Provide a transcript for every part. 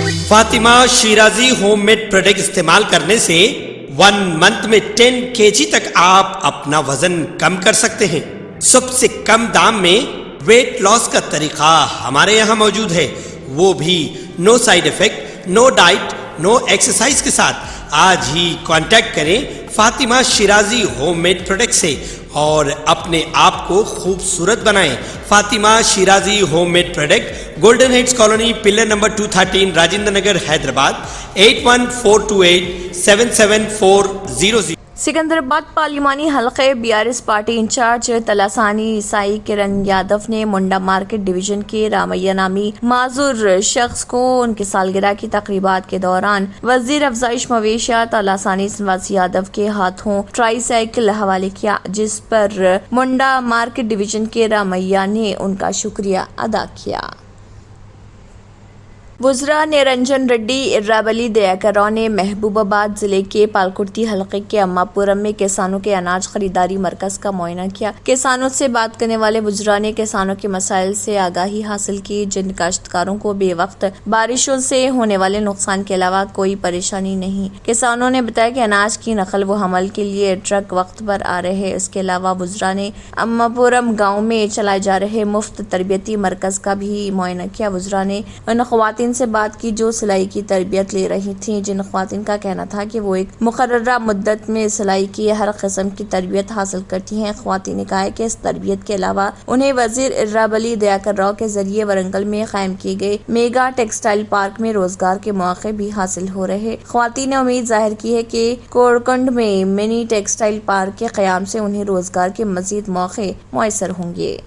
Fatima Shirazi homemade product इस्तेमाल करने से 1 मंथ में 10 kg तक आप अपना वजन कम कर सकते हैं। सबसे कम दाम में वेट लॉस का तरीका हमारे यहाँ मौजूद है, वो भी no side effect, no diet, no exercise के साथ। आज ही कांटेक्ट करें फातिमा शिराजी होममेड प्रोडक्ट से और अपने आप को खूबसूरत बनाएं। Fatima Shirazi homemade product, golden heads colony, pillar number 213, Rajendra Nagar, Hyderabad 8142877400। Secunderabad पार्लिमानी हलके बीआरएस पार्टी इंचार्ज तलासानी ईसाई किरण यादव ने मुंडा मार्केट डिवीजन के रामैया नामी माजूर शख्स को उनकी सालगिरह की तकरीबात के दौरान वजीर अफजाइश मवेशियात तलासानी श्रीनिवास यादव के हाथों ट्राईसाइकिल हवाले किया, जिस पर मुंडा मार्केट डिवीजन के रामैया ने उनका शुक्रिया अदा किया। वुज़रा निरंजन रेड्डी इर्राबली दयाकराव ने महबूबाबाद जिले के पालकुर्ती हलके के अम्मापुरम में किसानों के अनाज खरीदारी मरकज का मुआयना किया। किसानों से बात करने वाले वुज़रा ने किसानों के मसाइल से आगाही हासिल की, जिन काश्तकारों को बेवक्त बारिशों से होने वाले नुकसान के अलावा कोई परेशानी नहीं। किसानों ने बताया कि अनाज की नकल व हमल के लिए ट्रक वक्त पर आ रहे हैं। इसके अलावा वुज़रा ने अम्मापुरम गाँव में चलाए जा रहे मुफ्त तरबियती मरकज का भी मुआयना किया। वुज़रा ने उन ख्वातीन से बात की जो सिलाई की तरबियत ले रही थीं, जिन ख्वातीन का कहना था कि वो एक मुकर्ररा मुद्दत में सिलाई की हर किस्म की तरबियत हासिल करती हैं। ख्वातीन ने कहा है कि इस तरबियत के अलावा उन्हें वजीर इर्राबली दयाकराव के जरिए वरंगल में कायम किए गए मेगा टेक्सटाइल पार्क में रोजगार के मौके भी हासिल हो रहे। ख्वातीन ने उम्मीद जाहिर की है कि कोरकंड में मिनी टेक्सटाइल पार्क के क़याम से उन्हें रोजगार के मजीद मौके मुयसर होंगे।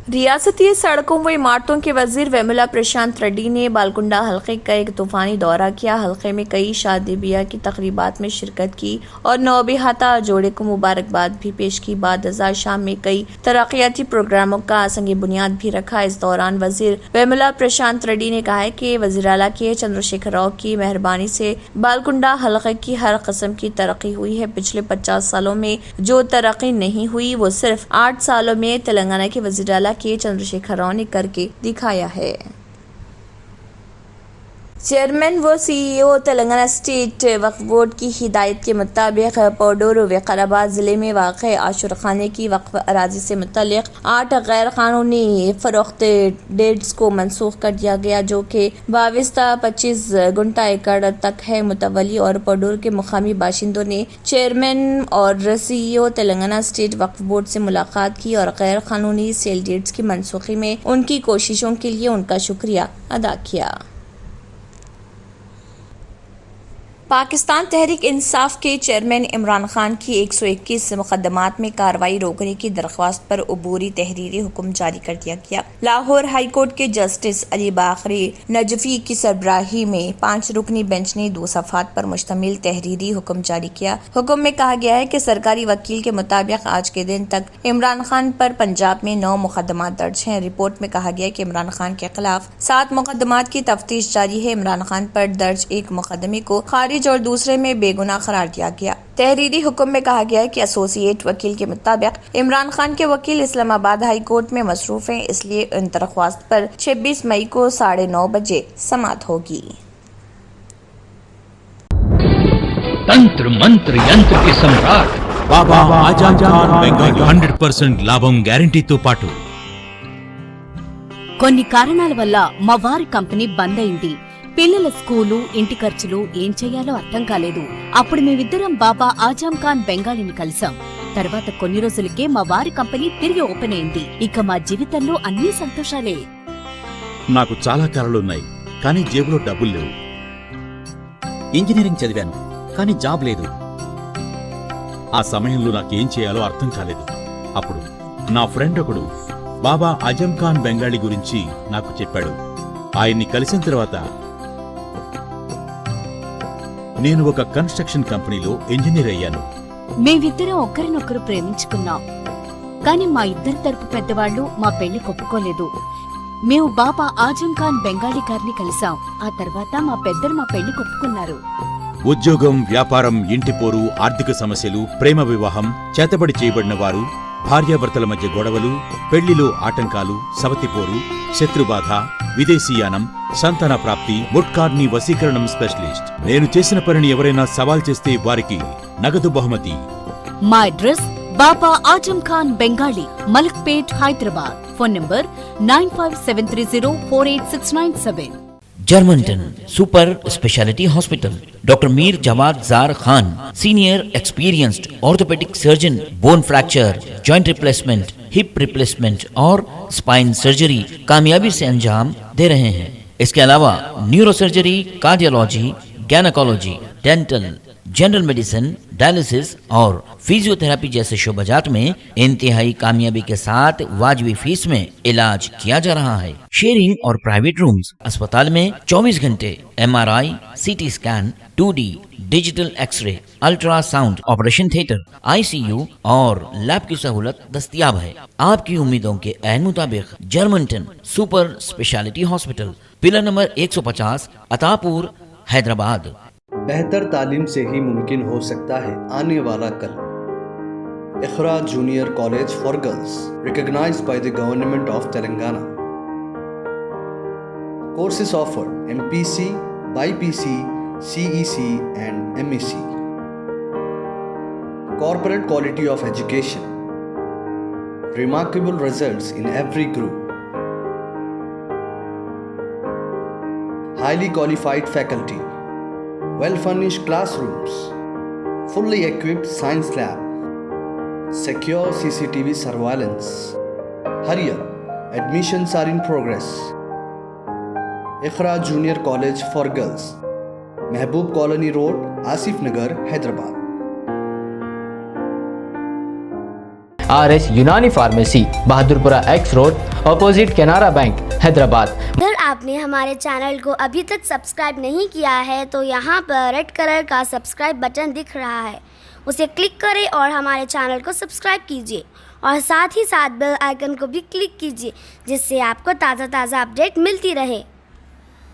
रियासती सड़कों व इमारतों के वजीर वेमुला प्रशांत रेड्डी ने बालकुंडा हलके का एक तूफानी दौरा किया। हलके में कई शादी ब्याह की तकरीबात में शिरकत की और नौबिहाता जोड़े को मुबारकबाद भी पेश की। बाद अज़ां शाम में कई तरक्याती प्रोग्रामों का संग बुनियाद भी रखा। इस दौरान वजीर वेमुला प्रशांत रेड्डी ने कहा है कि वज़ीर आला के चंद्रशेखर राव की मेहरबानी से बालकुंडा हलके की हर किस्म की तरक्की हुई है। पिछले 50 सालों में जो तरक्की नहीं हुई वो सिर्फ 8 सालों में तेलंगाना के वज़ीर आला के चंद्रशेखर राव ने करके दिखाया है। चेयरमैन व सीईओ तेलंगाना स्टेट वक्फ बोर्ड की हिदायत के मुताबिक पौडोर विकाराबाद जिले में वाक़ आशुर खाने की वक्फ अराजी से मुतल्लिक 8 गैर कानूनी फरोख्त डेट्स को मनसूख कर दिया गया, जो कि वाबस्ता 25 गुंटा एकड़ तक है। मुतवली और पौडोर के मुकामी बाशिंदों ने चेयरमैन और सीईओ तेलंगाना स्टेट वक्फ बोर्ड से मुलाकात की और गैर कानूनी सेल डेट्स की मनसूखी में उनकी कोशिशों के लिए उनका शुक्रिया अदा किया। पाकिस्तान तहरीक इंसाफ के चेयरमैन इमरान खान की 121 मुकदमात में कार्रवाई रोकने की दरख्वास्त पर अबूरी तहरीरी हुक्म जारी कर दिया गया। लाहौर हाई कोर्ट के जस्टिस अली बाकरी नजफी की सरबराही में 5 रुकनी बेंच ने 2 सफ़ात पर मुश्तमिल तहरीरी हुक्म जारी किया। हुक्म में कहा गया है कि सरकारी वकील के मुताबिक आज के दिन तक इमरान खान पर पंजाब में 9 मुकदमात दर्ज हैं। रिपोर्ट में कहा गया है कि इमरान खान के खिलाफ 7 मुकदमात की तफ्तीश जारी है। इमरान खान पर दर्ज एक मुकदमे को खारिज और दूसरे में बेगुनाह करार दिया गया। तहरीरी हुक्म में कहा गया है कि एसोसिएट वकील के मुताबिक इमरान खान के वकील इस्लामाबाद हाई कोर्ट में मसरूफ हैं, इसलिए उन दरख्वास्त पर 26 मई को 9:30 बजे समाअत होगी। तंत्र मंत्र यंत्र के सम्राट बाबा आजम खान बెంగాలీ 100% లాభం గ్యారెంటీతో పాటు కొన్ని కారణాల వల్ల మా వారి కంపెనీ బంద్ అయింది. పిల్లల స్కూలు, ఇంటి ఖర్చులు ఏం చెయ్యాలో అర్థం కాలేదు. అప్పుడు మేమిద్దరం బాబా ఆజం ఖాన్ బెంగాలీని కలిసాం. తర్వాత కొన్ని రోజులకే మా వారి కంపెనీ తిరిగి ఓపెన్ అయింది. ఇక మా జీవితంలో అన్ని సంతోషాలే. నాకు చాలా కలలున్నాయి, కానీ జేబులో డబ్బులు లేవు. ఇంజనీరింగ్ చదివాను, కానీ జాబ్ లేదు. ఆ సమయంలో నాకేం చేయాలో అర్థం కాలేదు. అప్పుడు నా ఫ్రెండ్ ఒకడు బాబా ఆజం ఖాన్ బెంగాలీ గురించి నాకు చెప్పాడు. ఆయన్ని కలిసిన తర్వాత నేను ఒక కన్స్ట్రక్షన్ కంపెనీలో ఇంజనీర్ అయ్యాను. మేమిద్దరం ఒకరినొకరు ప్రేమించుకున్నాం, కానీ మా ఇద్దరి తరపు పెద్దవాళ్లు మా పెళ్లి ఒప్పుకోలేదు. మేము బాబా ఆజం ఖాన్ బెంగాలీ గారిని కలిసాం. ఆ తర్వాత మా పెద్దలు మా పెళ్లి ఒప్పుకున్నారు. ఉద్యోగం, వ్యాపారం, ఇంటి పోరు, ఆర్థిక సమస్యలు, ప్రేమ వివాహం, చేతబడి చేయబడిన వారు, భార్యాభర్తల మధ్య గొడవలు, పెళ్లిలో ఆటంకాలు, సవతిపోరు, శత్రుబాధ, విదేశీయానం, సంతాన ప్రాప్తి, ముట్కార్ని వశీకరణం స్పెషలిస్ట్. నేను చేసిన పనిని ఎవరైనా సవాల్ చేస్తే వారికి నగదు బహుమతి. మా address Baba Azam Khan Bengali, Malakpet, Hyderabad. Phone number 9573048697. जर्मनटन super speciality hospital, doctor Mir Jawad Jar Khan, senior experienced orthopaedic surgeon, bone fracture, joint replacement, hip replacement और स्पाइन सर्जरी कामयाबी से अंजाम दे रहे हैं. इसके अलावा neuro surgery, cardiology, gynaecology, dental, general medicine, dialysis और फिजियोथेरेपी जैसे शोबाजात में इंतहाई कामयाबी के साथ वाजबी फीस में इलाज किया जा रहा है. शेयरिंग और प्राइवेट रूम्स. अस्पताल में 24 घंटे MRI, CT scan, 2D digital x-ray, ultrasound, operation theatre, ICU और लैब की सहूलत दस्तयाब है. आपकी उम्मीदों के ऐन मुताबिक Germanton super speciality hospital, pillar number 150, Attapur, Hyderabad. बेहतर तालीम से ही मुमकिन हो सकता है आने वाला कल. Iqra junior college for girls, recognized by the Government of Telangana. Courses offered: MPC, BPC, CEC and MEC. Corporate quality of education. Remarkable results in every group. Highly qualified faculty. Well-furnished classrooms, fully equipped science lab, secure CCTV surveillance. Hurry up, admissions are in progress. Ikhra Junior College for Girls, Mehboob Colony Road, Asif Nagar, Hyderabad. RS यूनानी pharmacy, Bahadurpura X road, opposite Canara bank, Hyderabad. अगर आपने हमारे channel को अभी तक subscribe नहीं किया है तो यहाँ पर रेड कलर का सब्सक्राइब बटन दिख रहा है, उसे क्लिक करें और हमारे चैनल को सब्सक्राइब कीजिए और साथ ही साथ बेल आइकन को भी क्लिक कीजिए जिससे आपको ताज़ा अपडेट मिलती रहे.